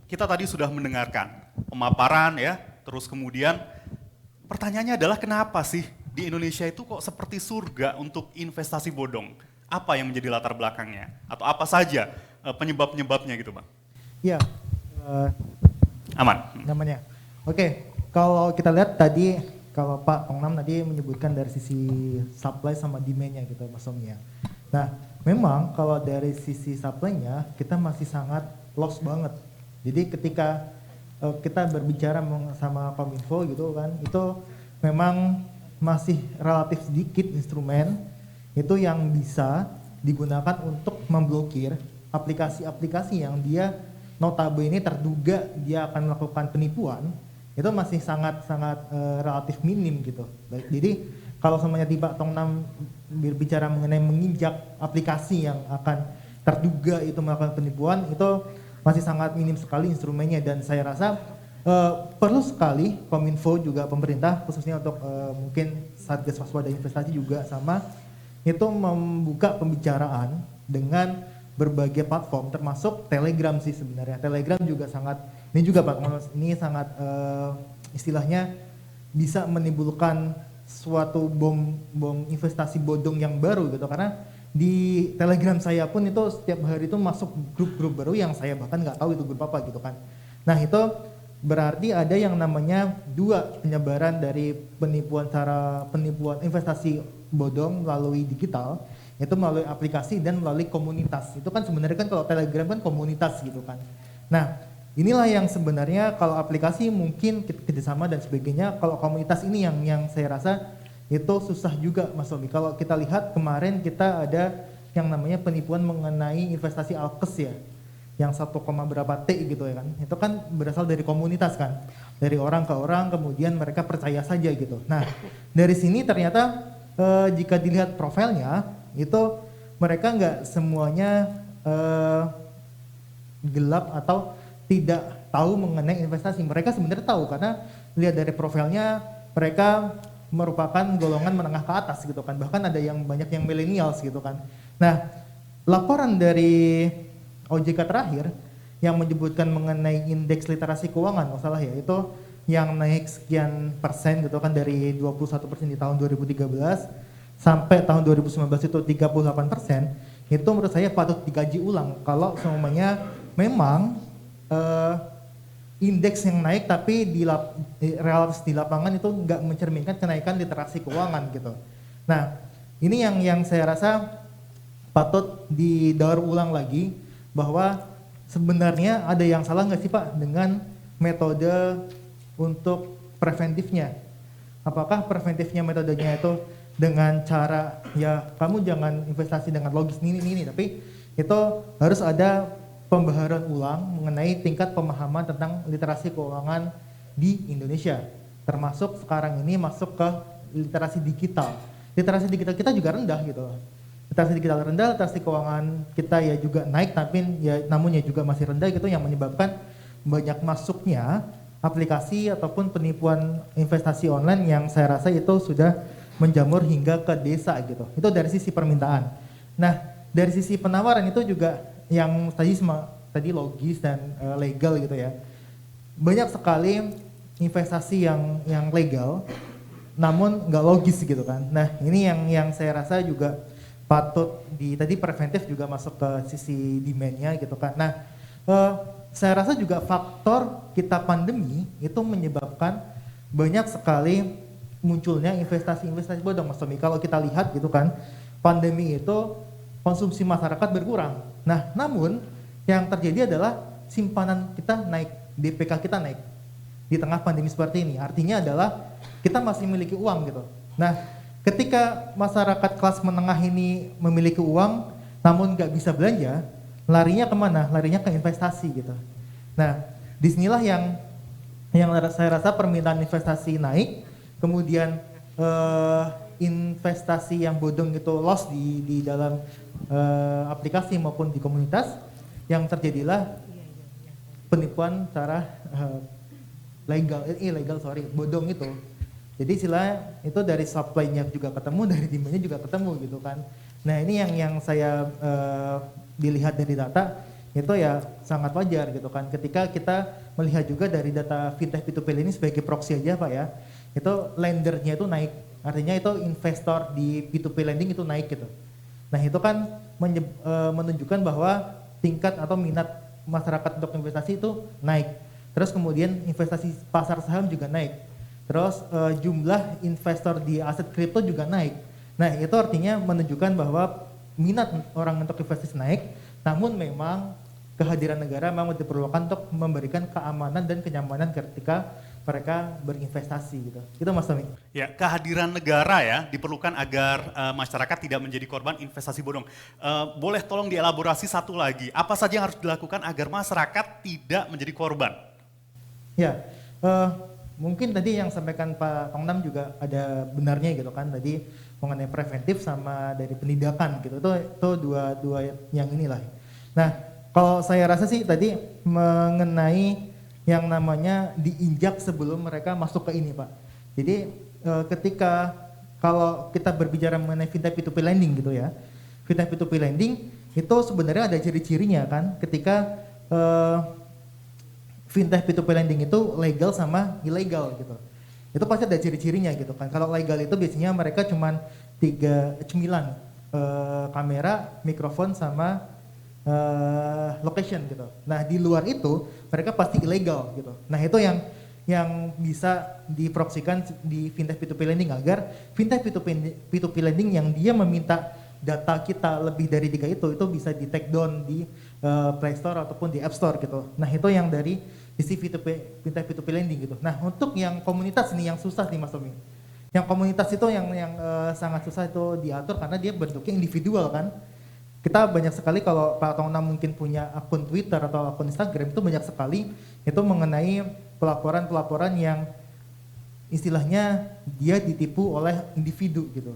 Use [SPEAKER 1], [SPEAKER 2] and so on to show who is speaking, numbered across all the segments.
[SPEAKER 1] Kita tadi sudah mendengarkan pemaparan ya, terus kemudian pertanyaannya adalah kenapa sih di Indonesia itu kok seperti surga untuk investasi bodong? Apa yang menjadi latar belakangnya? Atau apa saja penyebab-penyebabnya gitu Bang?
[SPEAKER 2] Ya, eh,
[SPEAKER 1] Aman.
[SPEAKER 2] namanya. Oke, kalau kita lihat tadi, kalau Pak Tongnam tadi menyebutkan dari sisi supply sama demand-nya gitu Mas Tommy ya. Nah, memang kalau dari sisi supply-nya kita masih sangat loss banget. Jadi ketika kita berbicara sama Kominfo gitu kan, itu memang masih relatif sedikit instrumen itu yang bisa digunakan untuk memblokir aplikasi-aplikasi yang dia notabene terduga dia akan melakukan penipuan, itu masih sangat-sangat relatif minim gitu. Jadi kalau semuanya tiba Tongnam berbicara mengenai menginjak aplikasi yang akan terduga itu melakukan penipuan, itu masih sangat minim sekali instrumennya, dan saya rasa perlu sekali Kominfo juga pemerintah khususnya untuk mungkin Satgas Waspada Investasi juga sama itu membuka pembicaraan dengan berbagai platform termasuk Telegram sih sebenarnya. Telegram juga sangat, ini juga Pak, ini sangat istilahnya bisa menimbulkan suatu bom investasi bodong yang baru gitu, karena di Telegram saya pun itu setiap hari itu masuk grup-grup baru yang saya bahkan nggak tahu itu grup apa gitu kan. Nah itu berarti ada yang namanya dua penyebaran dari penipuan investasi bodong melalui digital, itu melalui aplikasi dan melalui komunitas. Itu kan sebenarnya kan kalau Telegram kan komunitas gitu kan. Nah inilah yang sebenarnya kalau aplikasi mungkin kerjasama dan sebagainya, kalau komunitas ini yang saya rasa itu susah juga Mas Tommy. Kalau kita lihat kemarin kita ada yang namanya penipuan mengenai investasi Alkes ya, yang 1, berapa T gitu ya kan, itu kan berasal dari komunitas kan, dari orang ke orang, kemudian mereka percaya saja gitu. Nah dari sini ternyata jika dilihat profilnya itu mereka nggak semuanya gelap atau tidak tahu mengenai investasi. Mereka sebenarnya tahu karena lihat dari profilnya mereka merupakan golongan menengah ke atas gitu kan, bahkan ada yang banyak yang millennials gitu kan. Nah laporan dari OJK terakhir yang menyebutkan mengenai indeks literasi keuangan masalah ya, itu yang naik sekian persen gitu kan, dari 21% di tahun 2013 sampai tahun 2019 itu 38%, itu menurut saya patut dikaji ulang kalau semuanya memang indeks yang naik tapi realitas di lapangan itu nggak mencerminkan kenaikan literasi keuangan gitu. Nah ini yang saya rasa patut didaur ulang lagi, bahwa sebenarnya ada yang salah nggak sih Pak dengan metode untuk preventifnya. Apakah preventifnya metodenya itu dengan cara ya kamu jangan investasi dengan logis ini, tapi itu harus ada pembaharuan ulang mengenai tingkat pemahaman tentang literasi keuangan di Indonesia, termasuk sekarang ini masuk ke literasi digital. Literasi digital kita juga rendah gitu. Literasi digital rendah, literasi keuangan kita ya juga naik, tapi ya namun ya juga masih rendah gitu, yang menyebabkan banyak masuknya aplikasi ataupun penipuan investasi online yang saya rasa itu sudah menjamur hingga ke desa gitu. Itu dari sisi permintaan. Nah, dari sisi penawaran itu juga yang tadi logis dan legal gitu ya. Banyak sekali investasi yang legal namun nggak logis gitu kan. Nah, ini yang saya rasa juga patut tadi preventif juga masuk ke sisi demand-nya gitu kan. Nah, saya rasa juga faktor kita pandemi itu menyebabkan banyak sekali munculnya investasi-investasi bodong Mas Tommy. Kalau kita lihat gitu kan, pandemi itu konsumsi masyarakat berkurang. Nah, namun yang terjadi adalah simpanan kita naik, DPK kita naik di tengah pandemi seperti ini. Artinya adalah kita masih memiliki uang gitu. Nah, ketika masyarakat kelas menengah ini memiliki uang namun nggak bisa belanja, larinya kemana? Larinya ke investasi gitu. Nah, disinilah yang saya rasa permintaan investasi naik, kemudian investasi yang bodong itu loss di dalam aplikasi maupun di komunitas, yang terjadilah penipuan cara bodong itu. Jadi istilahnya itu dari supply-nya juga ketemu, dari demand-nya juga ketemu gitu kan. Nah ini yang saya dilihat dari data itu ya sangat wajar gitu kan. Ketika kita melihat juga dari data fintech P2P ini sebagai proxy aja Pak ya, itu lendernya itu naik, artinya itu investor di P2P lending itu naik gitu. Nah itu kan menunjukkan bahwa tingkat atau minat masyarakat untuk investasi itu naik. Terus kemudian investasi pasar saham juga naik. Terus jumlah investor di aset kripto juga naik. Nah itu artinya menunjukkan bahwa minat orang untuk investasi naik, namun memang kehadiran negara memang diperlukan untuk memberikan keamanan dan kenyamanan ketika mereka berinvestasi gitu. Itu Mas Tommy.
[SPEAKER 1] Ya, kehadiran negara ya diperlukan agar masyarakat tidak menjadi korban investasi bodong. Boleh tolong dielaborasi satu lagi, apa saja yang harus dilakukan agar masyarakat tidak menjadi korban?
[SPEAKER 2] Ya, mungkin tadi yang sampaikan Pak Tongnam juga ada benarnya gitu kan, tadi mengenai preventif sama dari penindakan gitu, itu dua yang inilah. Nah, kalau saya rasa sih tadi mengenai yang namanya diinjak sebelum mereka masuk ke ini Pak. Jadi ketika kalau kita berbicara mengenai fintech P2P lending gitu ya, fintech P2P lending itu sebenarnya ada ciri-cirinya kan, ketika fintech P2P lending itu legal sama ilegal gitu. Itu pasti ada ciri-cirinya gitu kan. Kalau legal itu biasanya mereka cuman 3 cemilan, kamera, mikrofon sama location gitu. Nah di luar itu mereka pasti ilegal gitu. Nah itu yang bisa diproksikan di fintech P2P lending agar fintech P2P lending yang dia meminta data kita lebih dari 3 itu bisa di take down di Play Store ataupun di App Store gitu. Nah itu yang dari sisi fintech P2P lending gitu. Nah untuk yang komunitas ini yang susah nih Mas Tommy. Yang komunitas itu yang sangat susah itu diatur karena dia bentuknya individual kan. Kita banyak sekali kalau Pak Tongnam mungkin punya akun Twitter atau akun Instagram itu banyak sekali itu mengenai pelaporan-pelaporan yang istilahnya dia ditipu oleh individu gitu.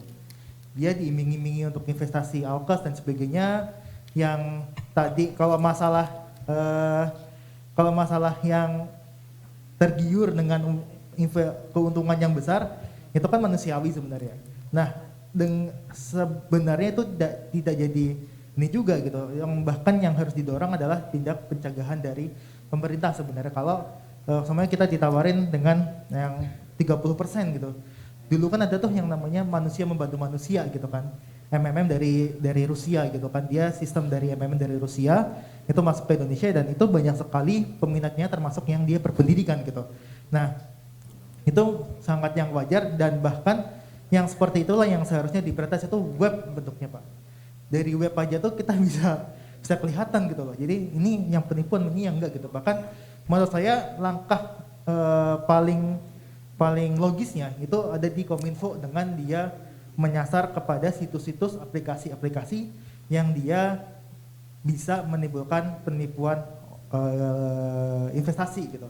[SPEAKER 2] Dia diiming-imingi untuk investasi alkas dan sebagainya yang tadi kalau masalah yang tergiur dengan keuntungan yang besar itu kan manusiawi sebenarnya. Nah, sebenarnya itu tidak jadi ini juga gitu. Yang bahkan yang harus didorong adalah tindak pencegahan dari pemerintah sebenarnya. Kalau semuanya kita ditawarin dengan yang 30% gitu. Dulu kan ada tuh yang namanya manusia membantu manusia gitu kan. MMM dari Rusia gitu kan. Dia sistem dari MMM dari Rusia itu masuk ke Indonesia dan itu banyak sekali peminatnya termasuk yang dia berpendidikan gitu. Nah, itu sangat yang wajar dan bahkan yang seperti itulah yang seharusnya diprioritas itu web bentuknya Pak. Dari web aja tuh kita bisa kelihatan gitu loh. Jadi ini yang penipuan, ini yang enggak gitu. Bahkan menurut saya langkah paling logisnya itu ada di Kominfo dengan dia menyasar kepada situs-situs aplikasi-aplikasi yang dia bisa menimbulkan penipuan investasi gitu.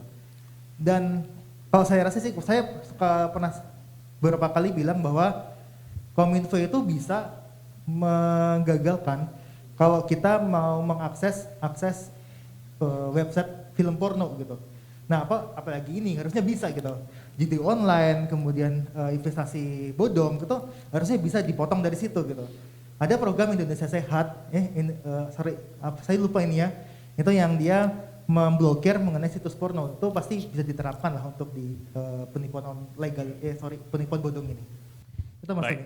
[SPEAKER 2] Dan kalau saya rasa sih, saya pernah beberapa kali bilang bahwa Kominfo itu bisa menggagalkan kalau kita mau mengakses website film porno gitu. Nah apalagi ini harusnya bisa gitu. Judi online, kemudian investasi bodong gitu harusnya bisa dipotong dari situ gitu. Ada program Indonesia Sehat, saya lupa ini ya, itu yang dia memblokir mengenai situs porno, itu pasti bisa diterapkan lah untuk di penipuan legal, penipuan bodong ini. Itu maksudnya.